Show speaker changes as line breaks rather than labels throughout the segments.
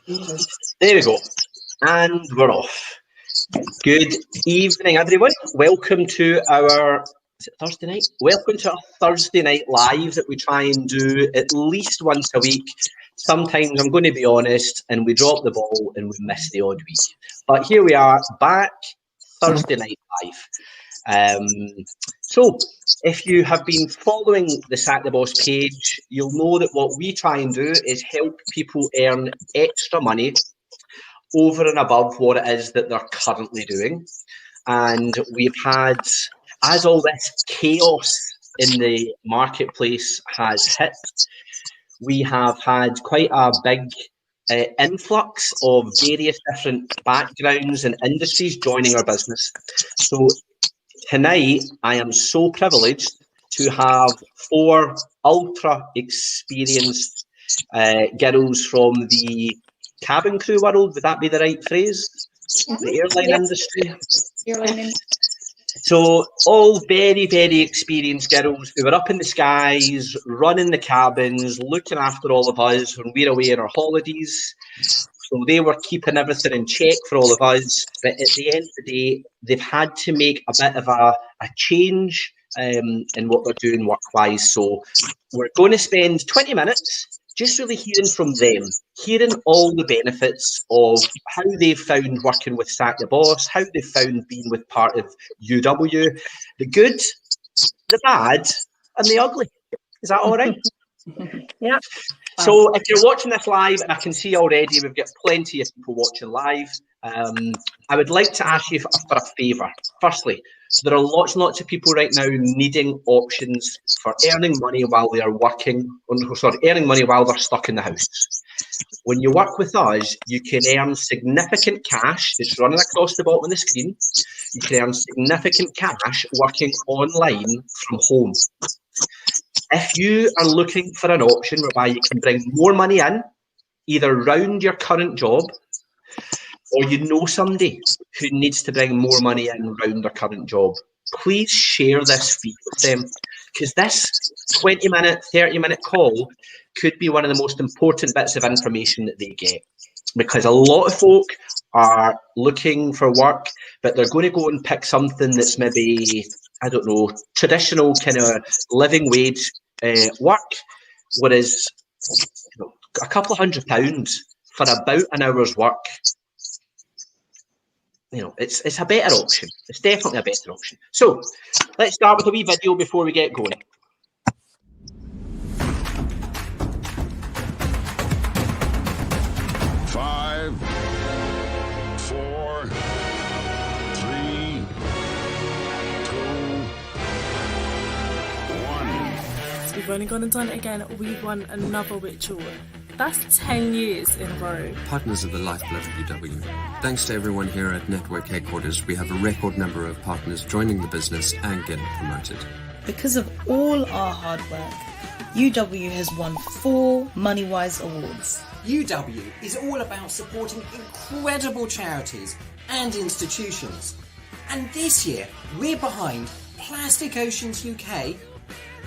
There we go. And we're off. Good evening, everyone. Welcome to our, is it Thursday night? Welcome to our Thursday night live that we try and do at least once a week. Sometimes, I'm going to be honest, and we drop the ball and we miss the odd week. But here we are, back Thursday night live. So, if you have been following the Sack the Boss page, you'll know that what we try and do is help people earn extra money over and above what it is that they're currently doing. And we've had, as all this chaos in the marketplace has hit, we have had quite a big influx of various different backgrounds and industries joining our business. So tonight, I am so privileged to have 4 ultra experienced girls from the cabin crew world. Would that be the right phrase?
Yeah.
The airline industry.
Airline.
So all very, very experienced girls who were up in the skies, running the cabins, looking after all of us when we're away on our holidays. So they were keeping everything in check for all of us. But at the end of the day, they've had to make a bit of a change in what they're doing work-wise. So we're going to spend 20 minutes just really hearing from them, hearing all the benefits of how they've found working with Sack the Boss, how they've found being with part of UW, the good, the bad, and the ugly. Is that all right?
Yeah.
So if you're watching this live, and I can see already we've got plenty of people watching live, I would like to ask you for a favour. Firstly, there are lots and lots of people right now needing options for earning money while they are working, earning money while they're stuck in the house. When you work with us, you can earn significant cash. It's running across the bottom of the screen. You can earn significant cash working online from home. If you are looking for an option whereby you can bring more money in, either round your current job, or you know somebody who needs to bring more money in round their current job, please share this feed with them, because this 20-minute, 30-minute call could be one of the most important bits of information that they get. Because a lot of folk are looking for work, but they're going to go and pick something that's maybe, I don't know, traditional kind of living wage work, whereas a couple of £100 for about an hour's work, it's a better option. It's definitely a better option. So let's start with a wee video before we get going.
Five, 4, 3, 2, 1.
We've only gone and done it again. We've won another ritual. That's 10 years in a row.
Partners of the lifeblood of UW. Thanks to everyone here at Network Headquarters, we have a record number of partners joining the business and getting promoted.
Because of all our hard work, UW has won 4 MoneyWise awards.
UW is all about supporting incredible charities and institutions. And this year, we're behind Plastic Oceans UK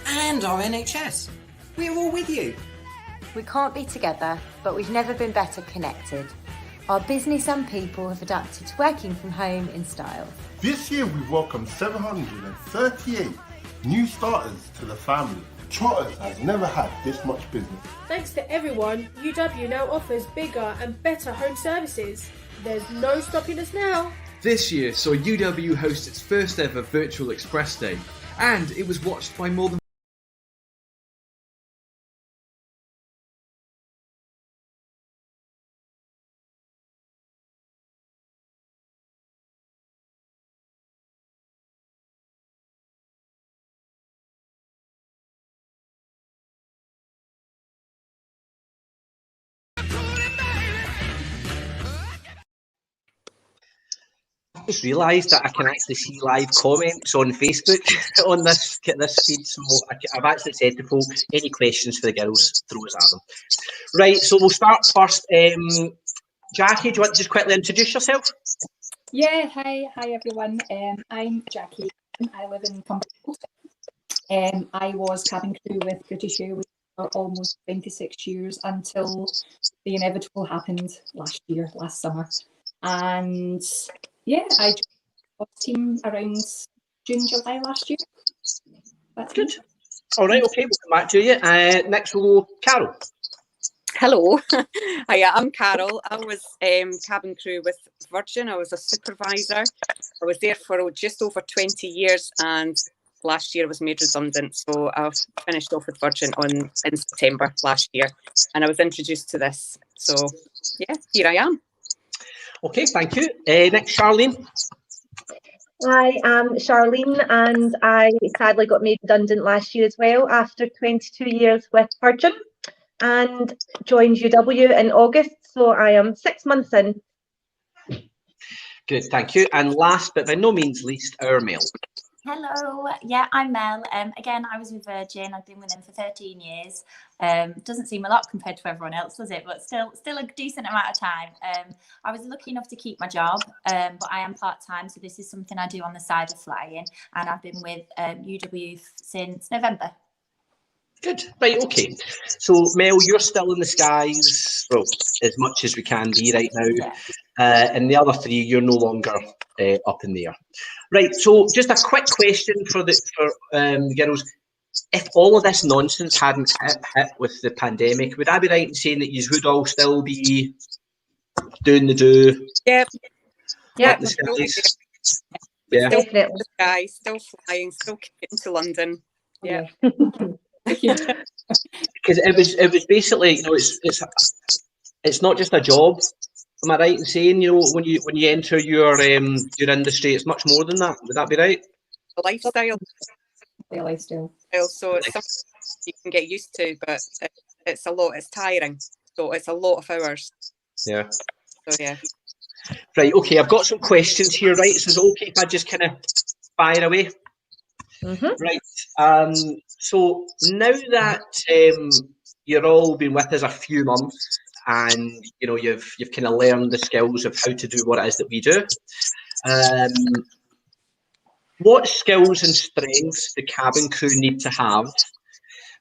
and our NHS. We're all with you.
We can't be together, but we've never been better connected. Our business and people have adapted to working from home in style.
This year we've welcomed 738 new starters to the family. Trotters has never had this much business.
Thanks to everyone, UW now offers bigger and better home services. There's no stopping us now.
This year saw UW host its first ever virtual Express Day, and it was watched by more than
just realised that I can actually see live comments on Facebook on this feed, so I've actually said to folk, any questions for the girls, throw us at them. Right, so we'll start first. Jackie, do you want to just quickly introduce yourself?
Yeah, hi everyone. I'm Jackie. I live in Cumberland. I was cabin crew with British Airways for almost 26 years until the inevitable happened last summer. And yeah, I joined the team around June, July last year. That's
good. All right, okay, we'll come back to you. Next we'll go Carol.
Hello, hiya, I'm Carol. I was cabin crew with Virgin. I was a supervisor. I was there for just over 20 years, and last year I was made redundant. So I finished off with Virgin in September last year, and I was introduced to this. So yeah, here I am.
Okay, thank you. Next, Charlene.
Hi, I'm Charlene, and I sadly got made redundant last year as well after 22 years with Virgin, and joined UW in August, so I am 6 months in.
Good, thank you. And last but by no means least, our Mel.
Hello, yeah, I'm Mel. Again, I was with Virgin. I've been with them for 13 years. Doesn't seem a lot compared to everyone else, does it? But still a decent amount of time. I was lucky enough to keep my job, but I am part-time, so this is something I do on the side of flying, and I've been with UW since November.
Good, right, okay. So Mel, you're still in the skies, well, as much as we can be right now.
Yeah.
And the other three, you're no longer up in the air. Right, so just a quick question for the girls. If all of this nonsense hadn't hit with the pandemic, would I be right in saying that you would all still be doing the do?
Yep.
Yeah. The skies? Yeah.
Still the sky, still flying, still getting to London. Yeah.
Because it was basically, you know, it's not just a job. Am I right in saying, you know, when you enter your industry, it's much more than that? Would that be right?
The lifestyle.
The lifestyle.
So it's something you can get used to, but it's a lot. It's tiring. So it's a lot of hours.
Yeah.
So yeah.
Right. Okay. I've got some questions here. Right. So is it okay if I just kind of fire away?
Mm-hmm.
Right. So now that you're all been with us a few months, and you know you've kind of learned the skills of how to do what it is that we do. What skills and strengths do cabin crew need to have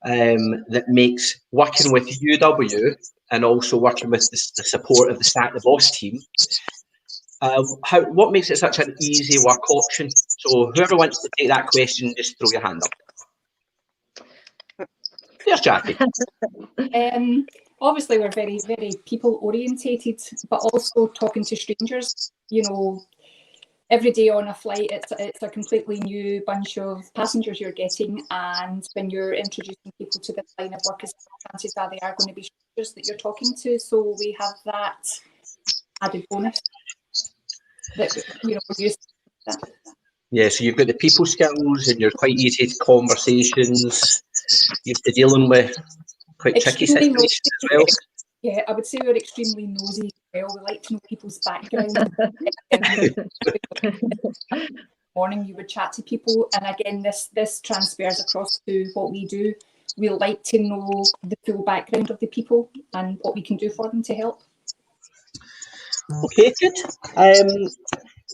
that makes working with UW and also working with the support of the Stack the Boss team? What makes it such an easy work option? So whoever wants to take that question, just throw your hand up. Here's Jackie.
Obviously, we're very, very people orientated, but also talking to strangers. You know, every day on a flight, it's a completely new bunch of passengers you're getting, and when you're introducing people to this line of work, chances are they are going to be strangers that you're talking to. So we have that added bonus that we're used to. That.
Yeah, so you've got the people skills, and you're quite easy to conversations. Used to dealing with quite tricky situations as well.
Yeah, I would say we're extremely nosy as well. We like to know people's background. Morning, you would chat to people, and again, this transfers across to what we do. We like to know the full background of the people and what we can do for them to help.
Okay, good.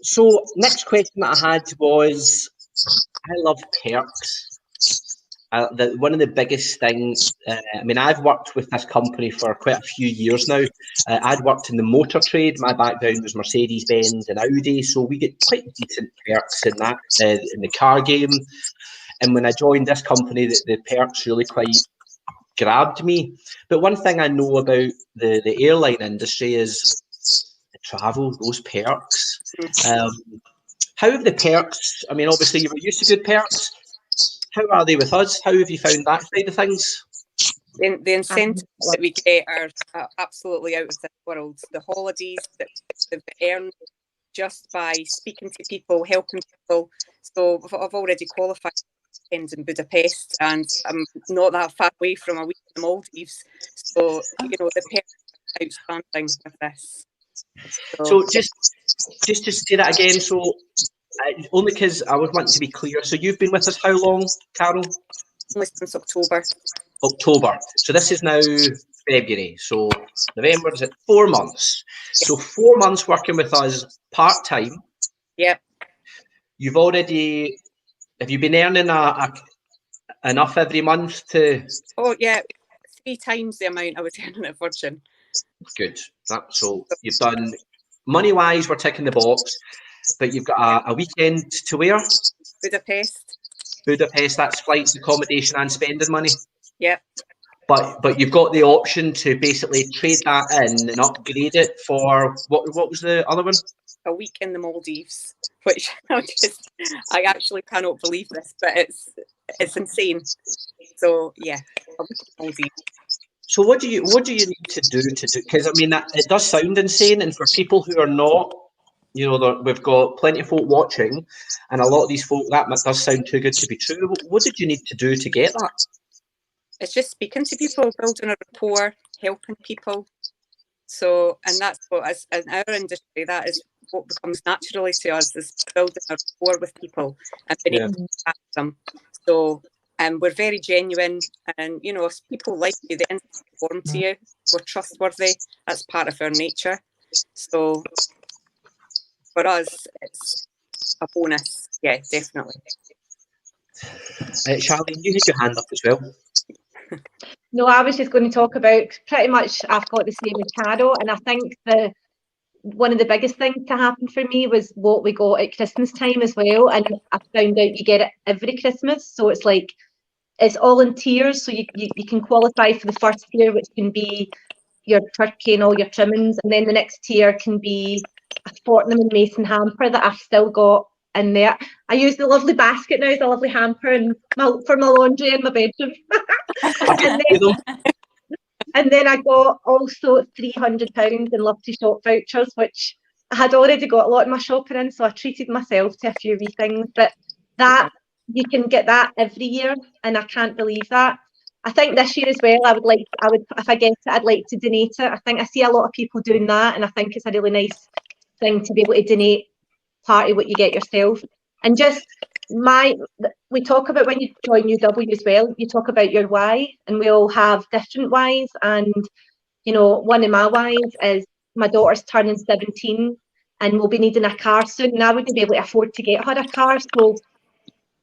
So next question that I had was, I love perks. One of the biggest things, I mean, I've worked with this company for quite a few years now. I'd worked in the motor trade. My background was Mercedes-Benz and Audi, so we get quite decent perks in that, in the car game. And when I joined this company, the perks really quite grabbed me. But one thing I know about the airline industry is the travel, those perks. How have the perks, I mean, obviously you were used to good perks. How are they with us? How have you found that side of things?
The incentives that we get are absolutely out of this world. The holidays that we earn just by speaking to people, helping people. So I've already qualified in Budapest, and I'm not that far away from a week in the Maldives. So, you know, the perks are outstanding with this.
So just to say that again, so only because I would want to be clear. So you've been with us how long, Carol?
Only since October.
October. So this is now February. So November, is it 4 months? So 4 months working with us part-time.
Yep.
You've already, have you been earning enough every month to?
Oh yeah, 3 times the amount I was earning at Virgin.
Good. So you've done, money-wise, we're ticking the box, but you've got a weekend to where?
Budapest.
Budapest, that's flights, accommodation and spending money?
Yep.
But you've got the option to basically trade that in and upgrade it for, what was the other one?
A week in the Maldives, which I actually cannot believe this, but it's insane. So yeah, a week in the Maldives.
So what do you need to do, because I mean, it does sound insane, and for people who are not, you know, we've got plenty of folk watching, and a lot of these folk, that does sound too good to be true. What did you need to do to get that?
It's just speaking to people, building a rapport, helping people. So, and that's what, as in our industry, that is what becomes naturally to us, is building a rapport with people and being able to ask them. So, we're very genuine, and you know, if people like you, they inform to you. We're trustworthy. That's part of our nature. So, for us, it's a bonus. Yeah, definitely.
Charlene, you had your hand up as well.
No, I was just going to talk about, pretty much I've got the same as Caro, and I think one of the biggest things to happen for me was what we got at Christmas time as well, and I found out you get it every Christmas, so it's like, it's all in tiers, so you can qualify for the first tier, which can be your turkey and all your trimmings, and then the next tier can be a Fortnum and Mason hamper that I've still got in there. I use the lovely basket now, the lovely hamper, and for my laundry in my bedroom. and then I got also £300 in Lofty Shop vouchers, which I had already got a lot of my shopping in, so I treated myself to a few wee things. But that, you can get that every year, and I can't believe that. I think this year as well, I would if I get it, I'd like to donate it. I think I see a lot of people doing that, and I think it's a really nice thing to be able to donate part of what you get yourself. And just we talk about when you join UW as well, you talk about your why, and we all have different whys. And you know, one of my whys is my daughter's turning 17 and we'll be needing a car soon, and I wouldn't be able to afford to get her a car. So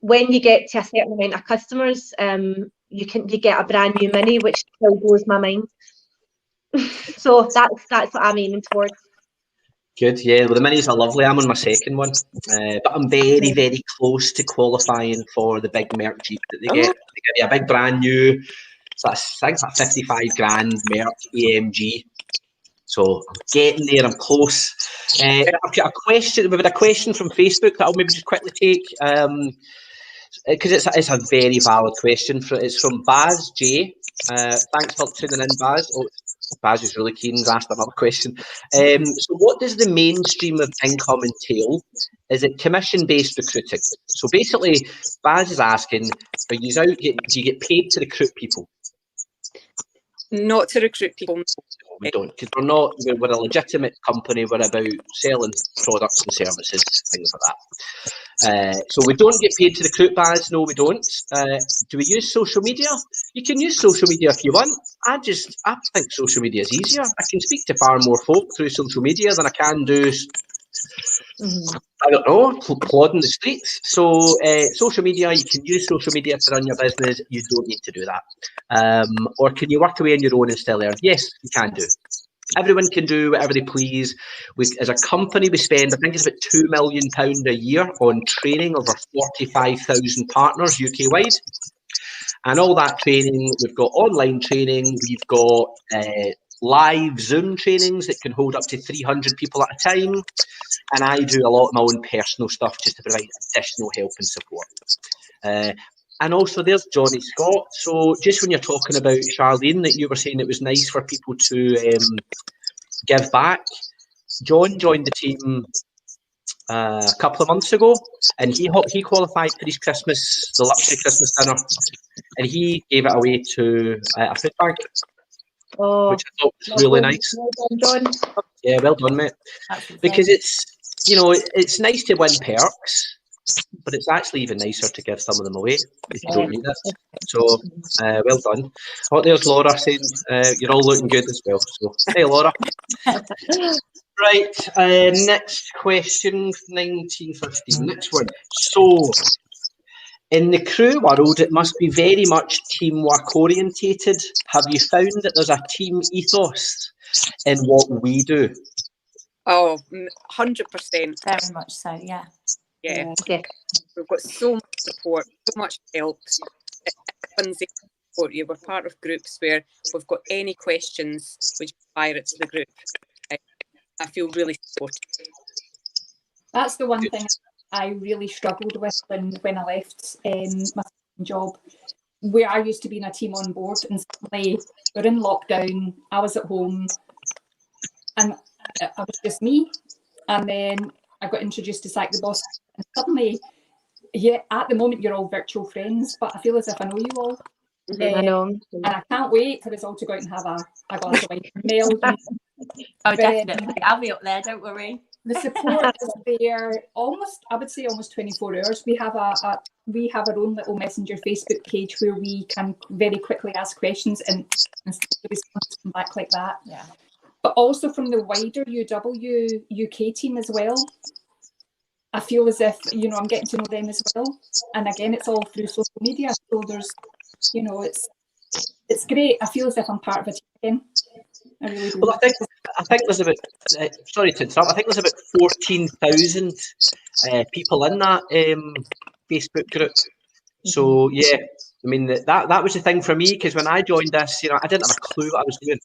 when you get to a certain amount of customers, you get a brand new Mini, which still blows my mind. So that's what I'm aiming towards.
Good, yeah. Well, the Minis are lovely. I'm on my second one, but I'm very, very close to qualifying for the big Merc Jeep that they get. They give you a big brand new, I think it's like 55 grand Merc AMG. So I'm getting there. I'm close. I've got a question. We've had a question from Facebook that I'll maybe just quickly take, because it's a very valid question. It's from Baz J. Thanks for tuning in, Baz. Baz is really keen. He's asked another question. So what does the mainstream of income entail? Is it commission-based recruiting? So basically, Baz is asking, do you get paid to recruit people?
Not to recruit people.
We don't, because we're a legitimate company. We're about selling products and services, things like that. So we don't get paid to recruit, Baz. No, we don't. Do we use social media? You can use social media if you want. I think social media is easier. I can speak to far more folk through social media than I can do, I don't know, plodding the streets. So social media, you can use social media to run your business. You don't need to do that. Or can you work away on your own and still earn? Yes, you can do. Everyone can do whatever they please. As a company, we spend, I think it's about £2 million a year on training over 45,000 partners UK-wide. And all that training, we've got online training, we've got live Zoom trainings that can hold up to 300 people at a time. And I do a lot of my own personal stuff just to provide additional help and support. And also there's Johnny Scott. So just when you're talking about, Charlene, that you were saying it was nice for people to give back, John joined the team a couple of months ago, and he qualified for his the luxury Christmas dinner, and he gave it away to a food bank, which I thought was really nice.
Well done, John.
Yeah, well done, mate. Because it's nice to win perks, but it's actually even nicer to give some of them away if you don't need it. So, well done. Oh, there's Laura saying you're all looking good as well. So, hey, Laura. Right, next question, 1915. Next one. So, In the crew world, it must be very much teamwork orientated. Have you found that there's a team ethos in what we do?
Oh, 100%.
Very much so, yeah.
Yeah. We've got so much support, so much help. Everyone's there to support you. We're part of groups where if we've got any questions, we just fire it to the group. I feel really supported.
That's the one thing I really struggled with when I left my job, where I used to be in a team on board, and suddenly we're in lockdown, I was at home, and I was just me. And then I got introduced to Sack the Boss, and suddenly, at the moment you're all virtual friends, but I feel as if I know you all.
I know.
And I can't wait for us all to go out and have a glass of wine. Mel,
oh, definitely. I'll be up there, don't worry.
The support is there almost, I would say almost 24 hours. We have our own little messenger Facebook page where we can very quickly ask questions and responses come back like that.
Yeah.
But also from the wider UW UK team as well. I feel as if, I'm getting to know them as well. And again, it's all through social media. So there's, it's great. I feel as if I'm part of a team again. I really do.
Well, I think there's about, sorry to interrupt, I think there's about 14,000 people in that Facebook group. So, yeah, I mean, that was the thing for me, because when I joined this, I didn't have a clue what I was doing.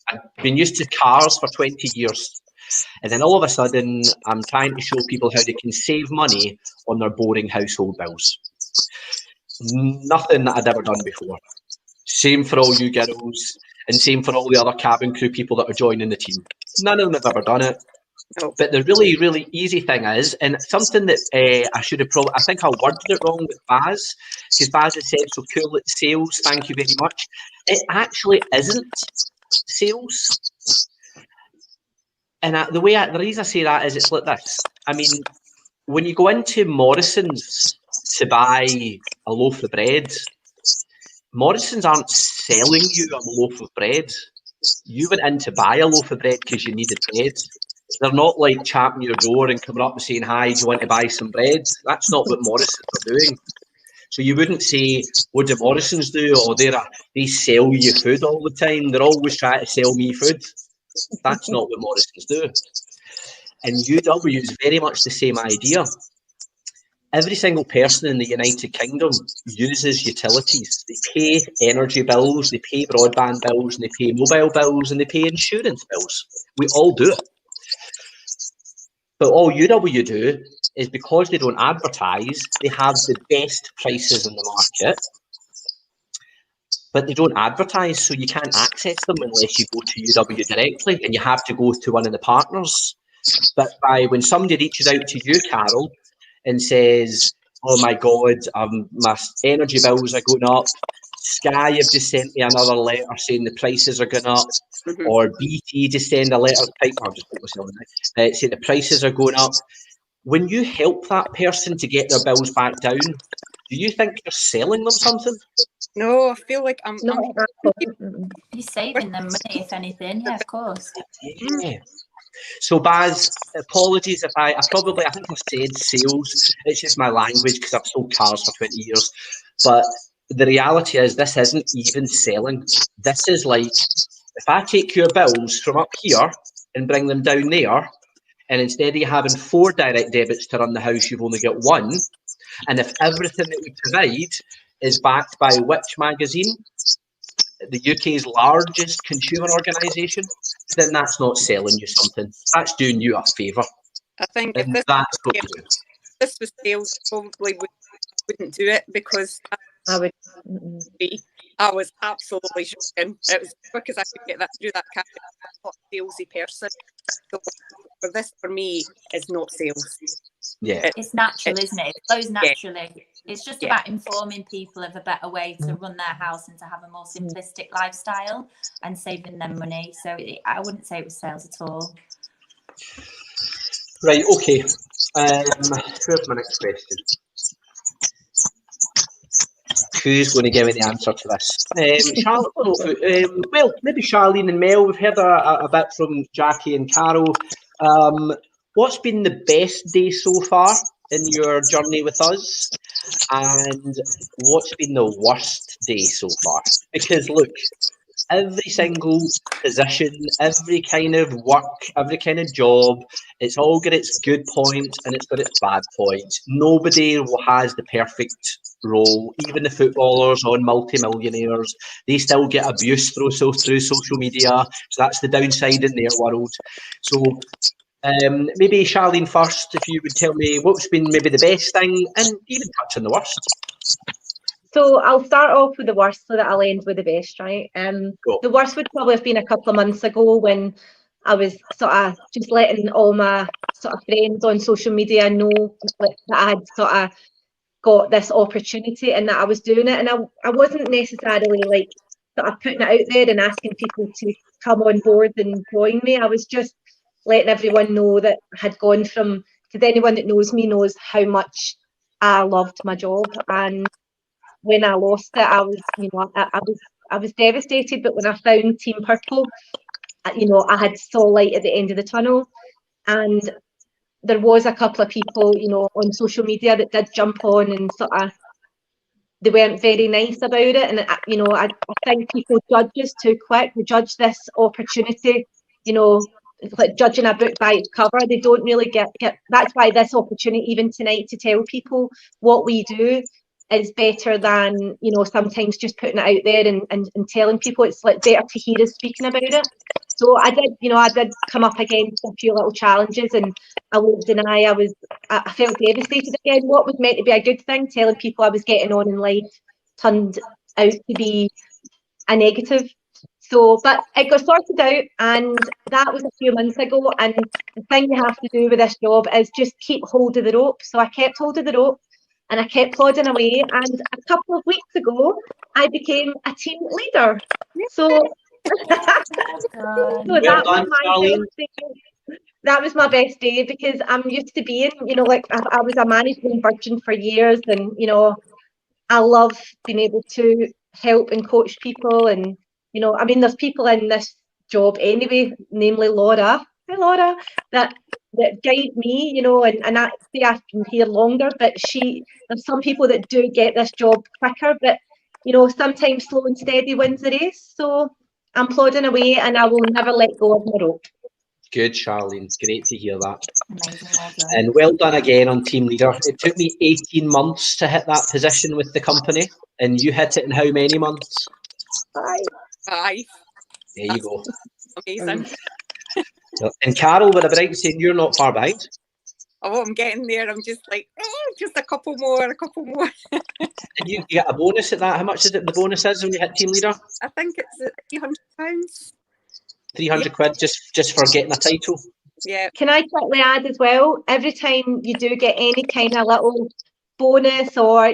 I'd been used to cars for 20 years. And then all of a sudden, I'm trying to show people how they can save money on their boring household bills. Nothing that I'd ever done before. Same for all you girls, and same for all the other cabin crew people that are joining the team. None of them have ever done it.
No.
But the really, really easy thing is, and something that I should have probably, I think I worded it wrong with Baz, because Baz had said so cool at sales, thank you very much. It actually isn't sales. And the reason I say that is it's like this. I mean, when you go into Morrison's to buy a loaf of bread, Morrison's aren't selling you a loaf of bread. You went in to buy a loaf of bread because you needed bread. They're not like chapping your door and coming up and saying, hi, do you want to buy some bread? That's not what Morrison's are doing. So you wouldn't say, what do Morrison's do? Or they sell you food all the time. They're always trying to sell me food. That's not what Morrison's do. And UW is very much the same idea. Every single person in the United Kingdom uses utilities. They pay energy bills, they pay broadband bills, and they pay mobile bills, and they pay insurance bills. We all do it. But all UW do is, because they don't advertise, they have the best prices in the market, but they don't advertise, so you can't access them unless you go to UW directly, and you have to go to one of the partners. But when somebody reaches out to you, Carol, and says, oh my God, my energy bills are going up, Sky have just sent me another letter saying the prices are going up, or BT just send a letter, I'll just put myself in there, saying the prices are going up. When you help that person to get their bills back down, do you think you're selling them something?
No, I feel like I'm
You're saving them money, if anything. Yeah, of course.
Yeah. So Baz, apologies if I think I said sales. It's just my language because I've sold cars for 20 years. But the reality is this isn't even selling. This is like, if I take your bills from up here and bring them down there, and instead of you having 4 direct debits to run the house, you've only got 1. And if everything that we provide is backed by which magazine? The UK's largest consumer organisation, then that's not selling you something. That's doing you a favour.
I think
and
if
that's what we do.
this was sales, I probably wouldn't do it, because I was absolutely shocking. It was because I could get through that category. I'm not a salesy person. So for me, it's not sales.
Yeah,
it's natural, isn't it? It flows naturally. Yeah. It's just about informing people of a better way to run their house and to have a more simplistic lifestyle and saving them money. So I wouldn't say it was sales at all.
Right, okay. Here's my next question. Who's going to give me the answer to this? Charlotte, well, maybe Charlene and Mel. We've heard a bit from Jackie and Carol. What's been the best day so far in your journey with us, and what's been the worst day so far? Because look, every single position, every kind of work, every kind of job, it's all got its good points and it's got its bad points. Nobody has the perfect role. Even the footballers on multi-millionaires, they still get abuse through social media. So that's the downside in their world. So maybe Charlene first, if you would tell me what's been maybe the best thing and even touch on the worst.
So I'll start off with the worst so that I'll end with the best, right? The worst would probably have been a couple of months ago when I was sort of just letting all my sort of friends on social media know that I had sort of got this opportunity and that I was doing it. And I wasn't necessarily like sort of putting it out there and asking people to come on board and join me. I was just letting everyone know that I had gone from, because anyone that knows me knows how much I loved my job. And when I lost it, I was, I was devastated. But when I found Team Purple, I had saw light at the end of the tunnel. And there was a couple of people, on social media that did jump on and sort of, they weren't very nice about it. And, I think people judge us too quick. We judge this opportunity, like judging a book by its cover. They don't really get, that's why this opportunity, even tonight, to tell people what we do is better than, sometimes just putting it out there and telling people. It's like better to hear us speaking about it. So I did come up against a few little challenges, and I won't deny I felt devastated again. What was meant to be a good thing, telling people I was getting on in life, turned out to be a negative. So, but it got sorted out, and that was a few months ago. And the thing you have to do with this job is just keep hold of the rope. So I kept hold of the rope and I kept plodding away. And a couple of weeks ago, I became a team leader. So, that was my best day, because I'm used to being, like I was a management virgin for years, and I love being able to help and coach people. And there's people in this job anyway, namely Laura. Hi Laura, that guide me, and I say I've been here longer, but there's some people that do get this job quicker, but sometimes slow and steady wins the race. So I'm plodding away and I will never let go of my rope.
Good, Charlene. It's great to hear that.
Amazing, well done.
And well done again on team leader. It took me 18 months to hit that position with the company, and you hit it in how many months?
5.
There you go.
Amazing.
And Carol, would I be right in saying you're not far behind?
Oh, I'm getting there. I'm just like, just a couple more.
And you get a bonus at that. How much is it the bonus is when you hit team leader?
I think it's £300.
300 quid just for getting a title.
Yeah.
Can I quickly add as well, every time you do get any kind of little bonus, or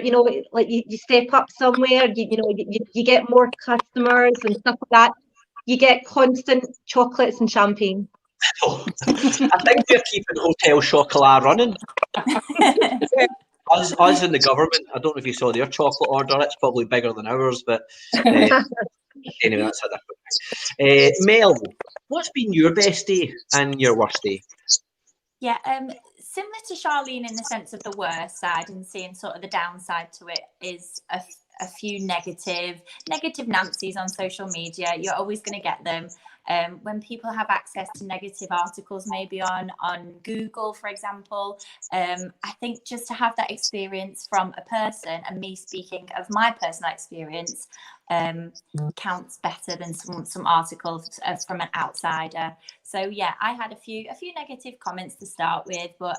like you step up somewhere, you get more customers and stuff like that, you get constant chocolates and champagne.
I think we're keeping Hotel Chocolat running. Us in the government, I don't know if you saw their chocolate order. It's probably bigger than ours, but anyway, that's a different thing. Mel, what's been your best day and your worst day?
Yeah, similar to Charlene in the sense of the worst side, and seeing sort of the downside to it is a few negative Nancy's on social media. You're always going to get them. When people have access to negative articles, maybe on Google, for example, I think just to have that experience from a person, and me speaking of my personal experience, counts better than some articles from an outsider. So yeah, I had a few negative comments to start with, but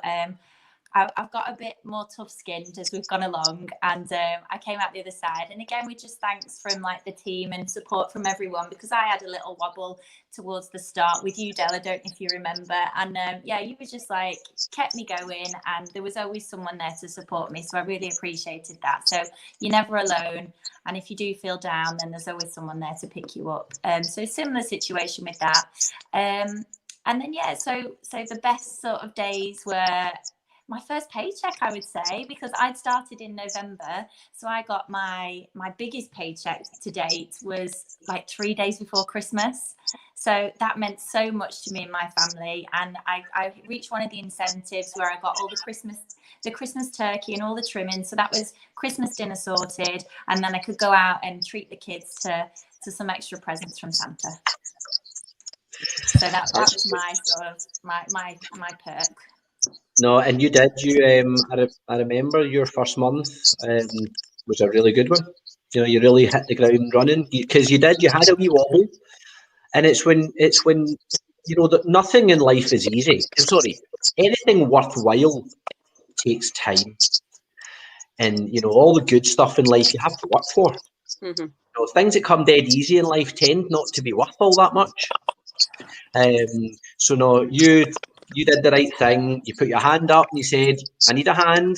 I've got a bit more tough-skinned as we've gone along, and I came out the other side. And again, with just thanks from like the team and support from everyone, because I had a little wobble towards the start with you, Del. I don't know if you remember. And yeah, you were just like kept me going, and there was always someone there to support me. So I really appreciated that. So you're never alone, and if you do feel down, then there's always someone there to pick you up. So similar situation with that. And then yeah, so the best sort of days were my first paycheck, I would say, because I'd started in November. So I got my biggest paycheck to date was like 3 days before Christmas. So that meant so much to me and my family. And I reached one of the incentives where I got all the Christmas turkey and all the trimming. So that was Christmas dinner sorted. And then I could go out and treat the kids to some extra presents from Santa. So that was my sort of my perk.
No, and you did. I remember your first month was a really good one. You know, you really hit the ground running because you did. You had a wee wobble, and it's when you know that nothing in life is easy. I'm sorry, anything worthwhile takes time, and you know all the good stuff in life you have to work for.
Mm-hmm.
You know, things that come dead easy in life tend not to be worth all that much. So no, you did the right thing. You put your hand up and you said, I need a hand.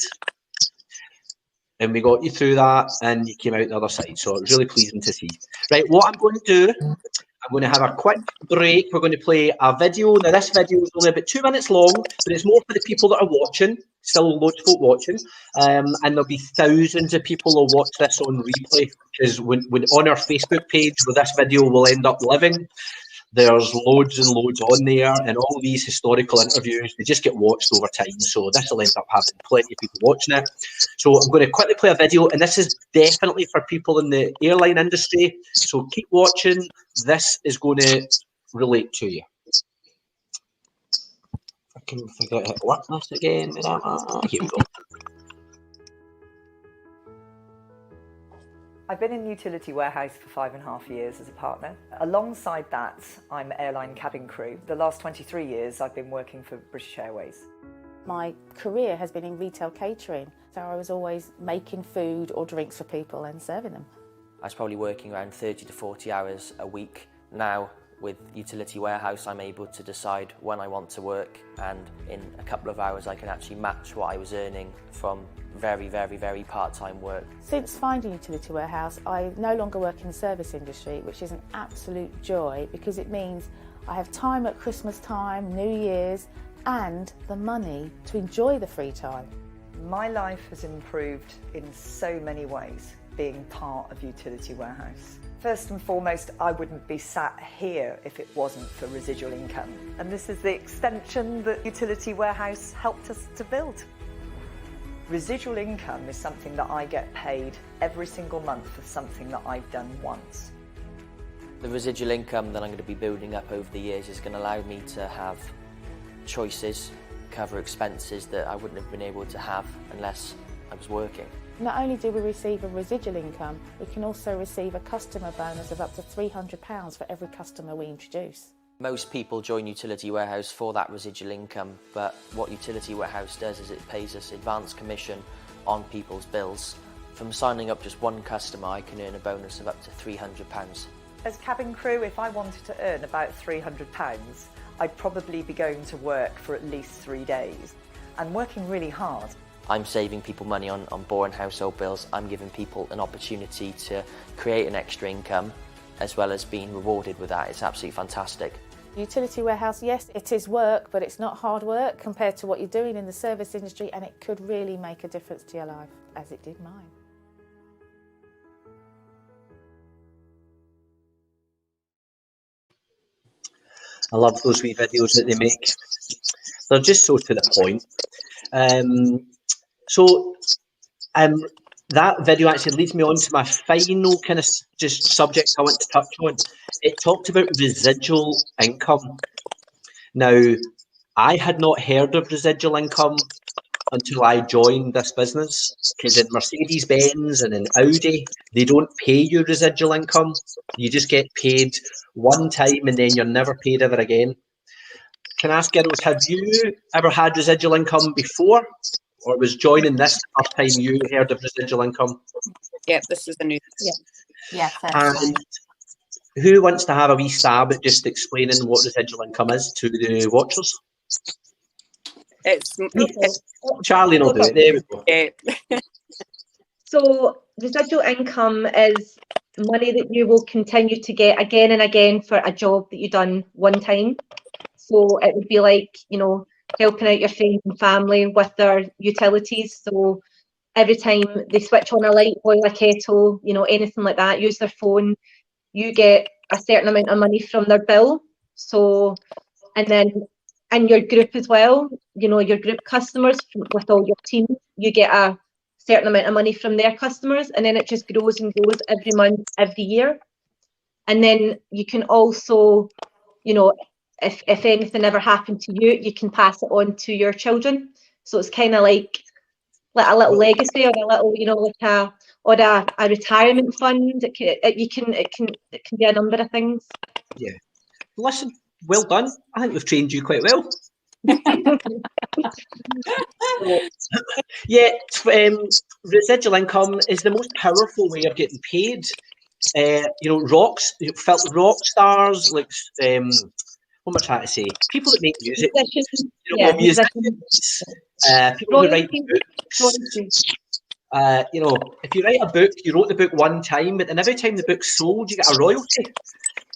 And we got you through that and you came out the other side. So it was really pleasing to see. Right, what I'm going to do, I'm going to have a quick break. We're going to play a video. Now this video is only about 2 minutes long, but it's more for the people that are watching. Still loads of folk watching. And there'll be thousands of people who'll watch this on replay. Because when on our Facebook page where this video will end up living, there's loads and loads on there, and all these historical interviews, they just get watched over time. So this will end up having plenty of people watching it. So I'm going to quickly play a video, and this is definitely for people in the airline industry. So keep watching. This is going to relate to you. I can figure out how to work this again. Here we go.
I've been in Utility Warehouse for 5.5 years as a partner. Alongside that, I'm airline cabin crew. The last 23 years, I've been working for British Airways.
My career has been in retail catering, so I was always making food or drinks for people and serving them.
I was probably working around 30 to 40 hours a week. Now, with Utility Warehouse, I'm able to decide when I want to work, and in a couple of hours I can actually match what I was earning from very, very, very part-time work.
Since finding Utility Warehouse, I no longer work in the service industry, which is an absolute joy because it means I have time at Christmas time, New Year's, and the money to enjoy the free time.
My life has improved in so many ways being part of Utility Warehouse. First and foremost, I wouldn't be sat here if it wasn't for residual income. And this is the extension that Utility Warehouse helped us to build. Residual income is something that I get paid every single month for something that I've done once.
The residual income that I'm going to be building up over the years is going to allow me to have choices, cover expenses that I wouldn't have been able to have unless I was working.
Not only do we receive a residual income, we can also receive a customer bonus of up to £300 for every customer we introduce.
Most people join Utility Warehouse for that residual income, but what Utility Warehouse does is it pays us advance commission on people's bills. From signing up just one customer, I can earn a bonus of up to £300.
As cabin crew, if I wanted to earn about £300, I'd probably be going to work for at least 3 days and working really hard.
I'm saving people money on boring household bills. I'm giving people an opportunity to create an extra income as well as being rewarded with that. It's absolutely fantastic.
Utility Warehouse, yes, it is work, but it's not hard work compared to what you're doing in the service industry, and it could really make a difference to your life, as it did mine.
I love those wee videos that they make. They're just so to the point. That video actually leads me on to my final kind of just subject I want to touch on. It talked about residual income. Now, I had not heard of residual income until I joined this business, because in Mercedes-Benz and in Audi, they don't pay you residual income. You just get paid one time and then you're never paid ever again. Can I ask, girls, have you ever had residual income before? Or was joining this the first time you heard of residual income?
Yeah, this is the new.
Yeah.
And who wants to have a wee stab at just explaining what residual income is to the watchers?
It's
Charlie will do it. There we go.
So residual income is money that you will continue to get again and again for a job that you've done one time. So it would be like, you know, helping out your friends and family with their utilities. So every time they switch on a light, boil a kettle, you know, anything like that, use their phone, you get a certain amount of money from their bill. So, and then in your group as well, you know, your group customers with all your team, you get a certain amount of money from their customers, and then it just grows and grows every month, every year. And then you can also, you know, if anything ever happened to you, you can pass it on to your children. So it's kind of like a little legacy, or a little, you know, like a retirement fund. It can be a number of things.
Yeah. Listen, well done. I think we've trained you quite well. Yeah, residual income is the most powerful way of getting paid. You know, rock stars, like what am I trying to say? People that make music, musicians, people who write books. You know, if you write a book, you wrote the book one time, but then every time the book's sold, you get a royalty.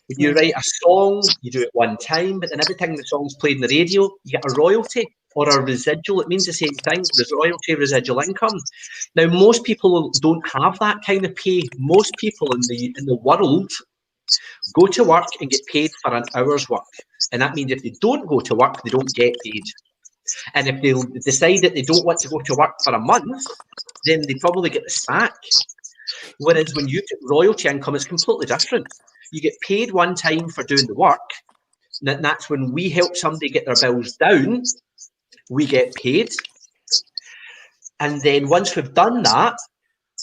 When you write a song, you do it one time, but then every time the song's played on the radio, you get a royalty or a residual. It means the same thing, royalty, residual income. Now, most people don't have that kind of pay. Most people in the world go to work and get paid for an hour's work. And that means if they don't go to work, they don't get paid. And if they decide that they don't want to go to work for a month, then they probably get the sack. Whereas when you get royalty income, it's completely different. You get paid one time for doing the work. And that's when we help somebody get their bills down, we get paid. And then once we've done that,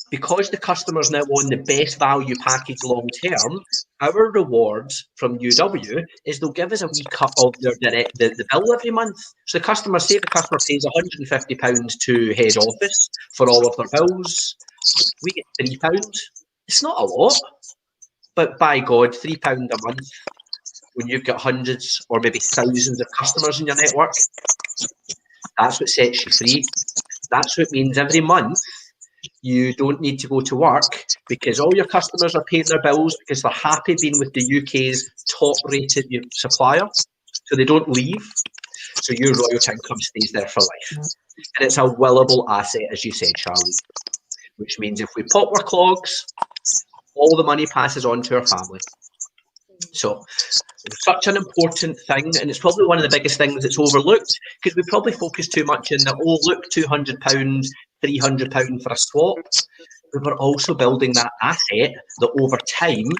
because the customer's now on the best value package long term, our rewards from UW is they'll give us a wee cut of the bill every month. So the customer pays £150 to head office for all of their bills. We get £3. It's not a lot, but by God, £3 a month when you've got hundreds or maybe thousands of customers in your network, that's what sets you free. That's what means every month you don't need to go to work because all your customers are paying their bills because they're happy being with the UK's top-rated supplier, so they don't leave. So your royalty income stays there for life. And it's a willable asset, as you said, Charlie, which means if we pop our clogs, all the money passes on to our family. So it's such an important thing, and it's probably one of the biggest things that's overlooked because we probably focus too much in the, oh, look, £200, £300 for a swap. But we're also building that asset that over time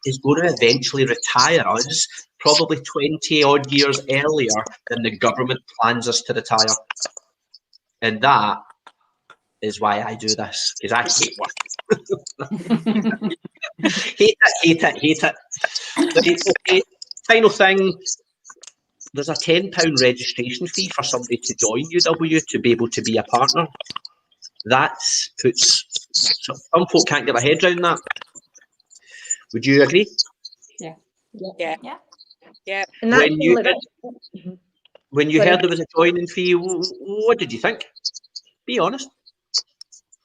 is going to eventually retire us probably 20 odd years earlier than the government plans us to retire. And that is why I do this, because I hate work. hate it. Okay. Final thing, there's a £10 registration fee for somebody to join UW to be able to be a partner. Some folk can't get their head around that. Would you agree?
Yeah.
When you heard there was a joining fee, what did you think? Be honest.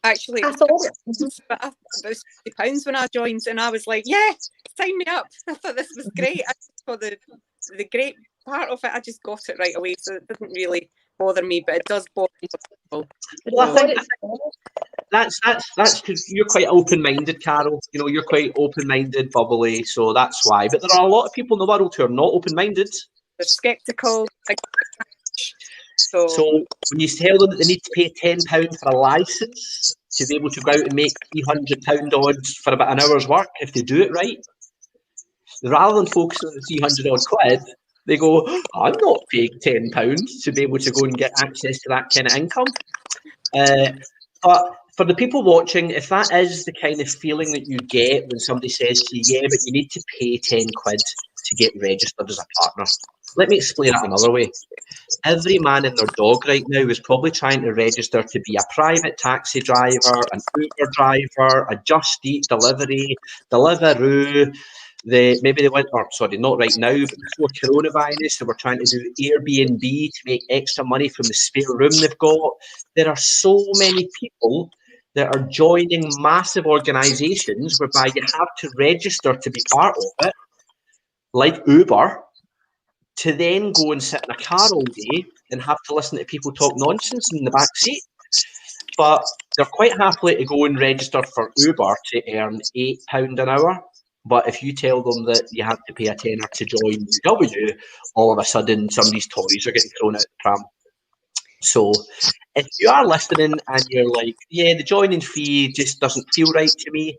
Actually, I thought it was about £50 when I joined, and I was like, yeah, sign me up. I thought this was great. I just thought the great part of it, I just got it right away, so it doesn't really bother me, but it does bother people.
Well, I think that's because you're quite open-minded, Carol. You know, you're quite open-minded, bubbly, so that's why. But there are a lot of people in the world who are not open-minded.
They're sceptical.
So when you tell them that they need to pay £10 for a licence to be able to go out and make £300 odds for about an hour's work, if they do it right, rather than focusing on the 300 odd quid, they go, I'm not paying £10 to be able to go and get access to that kind of income. But for the people watching, if that is the kind of feeling that you get when somebody says to you, yeah, but you need to pay 10 quid to get registered as a partner, let me explain it another way. Every man and their dog right now is probably trying to register to be a private taxi driver, an Uber driver, a Just Eat delivery, Deliveroo. Maybe they went, or sorry, not right now, but before coronavirus, they were trying to do Airbnb to make extra money from the spare room they've got. There are so many people that are joining massive organisations whereby you have to register to be part of it, like Uber, to then go and sit in a car all day and have to listen to people talk nonsense in the back seat. But they're quite happily to go and register for Uber to earn £8 an hour. But if you tell them that you have to pay a tenner to join UW, all of a sudden somebody's toys are getting thrown out the pram. So if you are listening and you're like, yeah, the joining fee just doesn't feel right to me,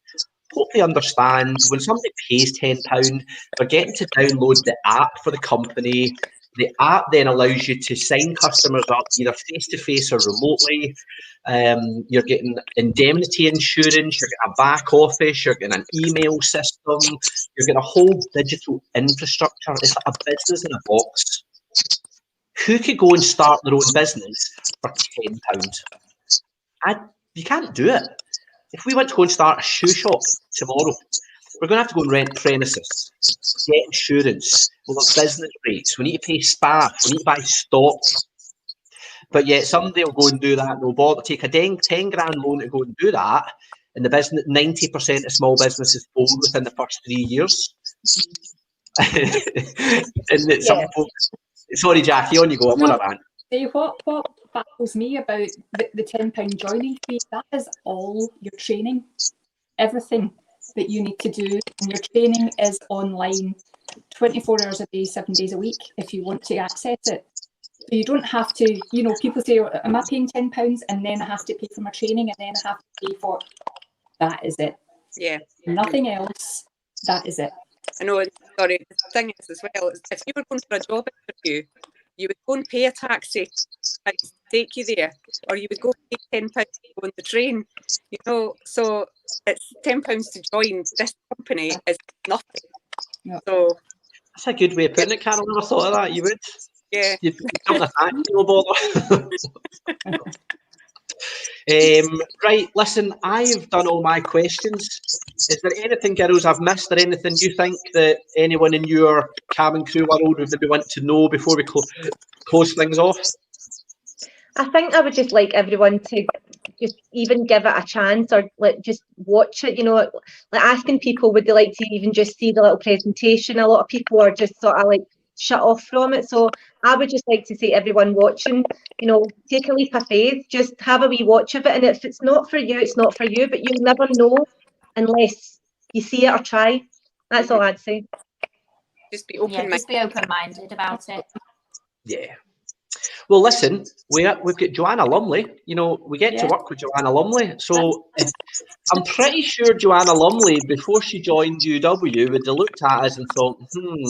totally understand. When somebody pays £10, they're getting to download the app for the company. The app then allows you to sign customers up either face-to-face or remotely. You're getting indemnity insurance, you're getting a back office, you're getting an email system, you're getting a whole digital infrastructure. It's like a business in a box. Who could go and start their own business for £10? You can't do it. If we went to go and start a shoe shop tomorrow, we're going to have to go and rent premises, get insurance, we'll have business rates, we need to pay staff, we need to buy stock. But yet somebody will go and do that, they'll bother take a 10 grand loan to go and do that, and the business, 90% of small businesses fold within the first 3 years. And some folks, sorry Jackie, on you go, I'm on a rant.
See, what baffles me about the £10 joining fee, that is all your training, everything that you need to do, and your training is online 24 hours a day, 7 days a week if you want to access it. So you don't have to, you know, people say, am I paying £10 and then I have to pay for my training and then I have to pay for, that is it.
Yeah.
Nothing else, that is it.
I know, sorry, the thing is as well, if you were going for a job interview, you would go and pay a taxi to take you there, or you would go pay £10 to go on the train, you know, so it's £10 to join this company is nothing.
Yeah.
So
that's a good way of putting it, Carol. I never thought of that. You would?
Yeah.
You'd jump a taxi, no bother. Right, listen, I've done all my questions. Is there anything, girls, I've missed, or anything you think that anyone in your cabin crew world would maybe want to know before we close things off?
I think I would just like everyone to just even give it a chance, or like just watch it, you know, like asking people, would they like to even just see the little presentation? A lot of people are just sort of like shut off from it. So I would just like to say, everyone watching, you know, take a leap of faith, just have a wee watch of it. And if it's not for you, it's not for you, but you'll never know unless you see it or try. That's all I'd say.
Just be open-minded.
Yeah, just be open-minded about it.
Yeah. Well, listen, we've got Joanna Lumley. You know, we get to work with Joanna Lumley. So I'm pretty sure Joanna Lumley, before she joined UW, would have looked at us and thought,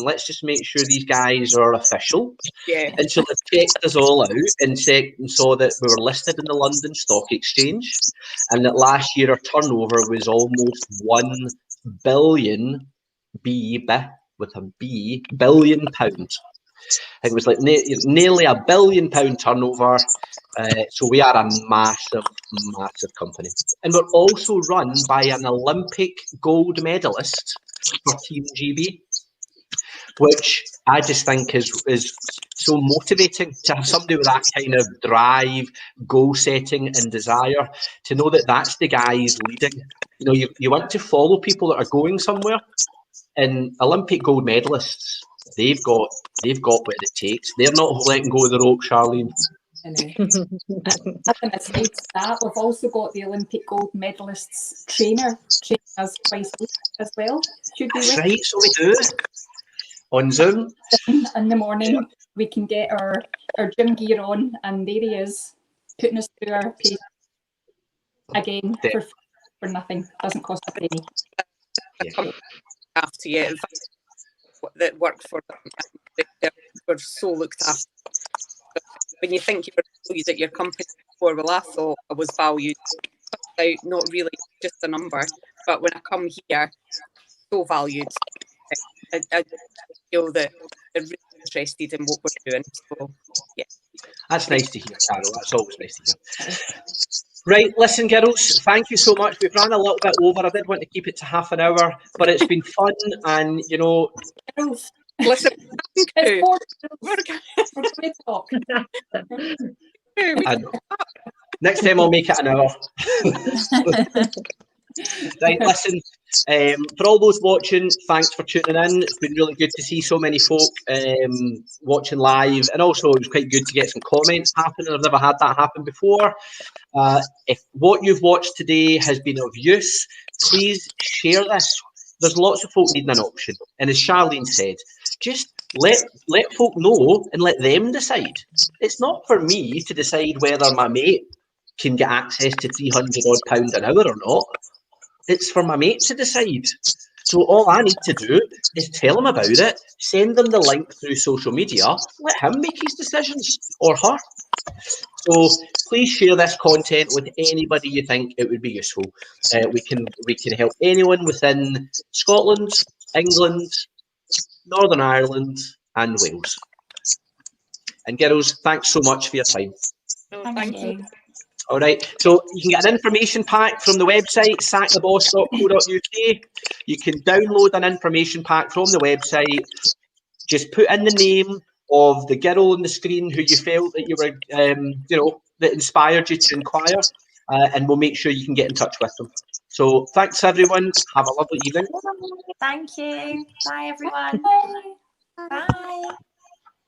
let's just make sure these guys are official.
Yeah.
And so they checked us all out and saw that we were listed in the London Stock Exchange, and that last year our turnover was almost 1 billion, billion pounds. I think it was like nearly £1 billion turnover. So we are a massive, massive company. And we're also run by an Olympic gold medalist for Team GB, which I just think is so motivating to have somebody with that kind of drive, goal setting and desire, to know that that's the guys leading. You know, you want to follow people that are going somewhere, and Olympic gold medalists, they've got what it takes. They're not letting go of the rope, Charlene.
Aside that, we've also got the Olympic gold medalists training us twice a week as well.
That's right, so we do. On Zoom.
In the morning, we can get our gym gear on, and there he is, putting us through our pace. Again, for nothing. Doesn't cost a penny.
After you, in fact, that work for them, we're so looked after. When you think you were valued at your company before, well, I thought I was valued, not really just a number, but when I come here, so valued. I feel that they're really interested in what we're doing. So, yeah.
That's nice to hear, Carol. That's always nice to hear. Right, listen, girls, thank you so much. We've run a little bit over. I did want to keep it to half an hour, but it's been fun, and, you know...
Listen,
we're going to talk.
Next time I'll make it an hour. Right, listen, For all those watching, thanks for tuning in. It's been really good to see so many folk watching live, and also it was quite good to get some comments happening. I've never had that happen before. If what you've watched today has been of use, please share this. There's lots of folk needing an option, and as Charlene said, just let folk know and let them decide. It's not for me to decide whether my mate can get access to £300 an hour or not. It's for my mate to decide. So all I need to do is tell him about it, send them the link through social media, let him make his decisions, or her. So please share this content with anybody you think it would be useful. We can help anyone within Scotland, England, Northern Ireland, and Wales. And girls, thanks so much for your time.
Thank you.
All right, so you can get an information pack from the website, sacktheboss.co.uk. You can download an information pack from the website. Just put in the name of the girl on the screen who you felt that you were, that inspired you to inquire, and we'll make sure you can get in touch with them. So thanks, everyone. Have a lovely evening.
Thank you. Bye, everyone. Bye.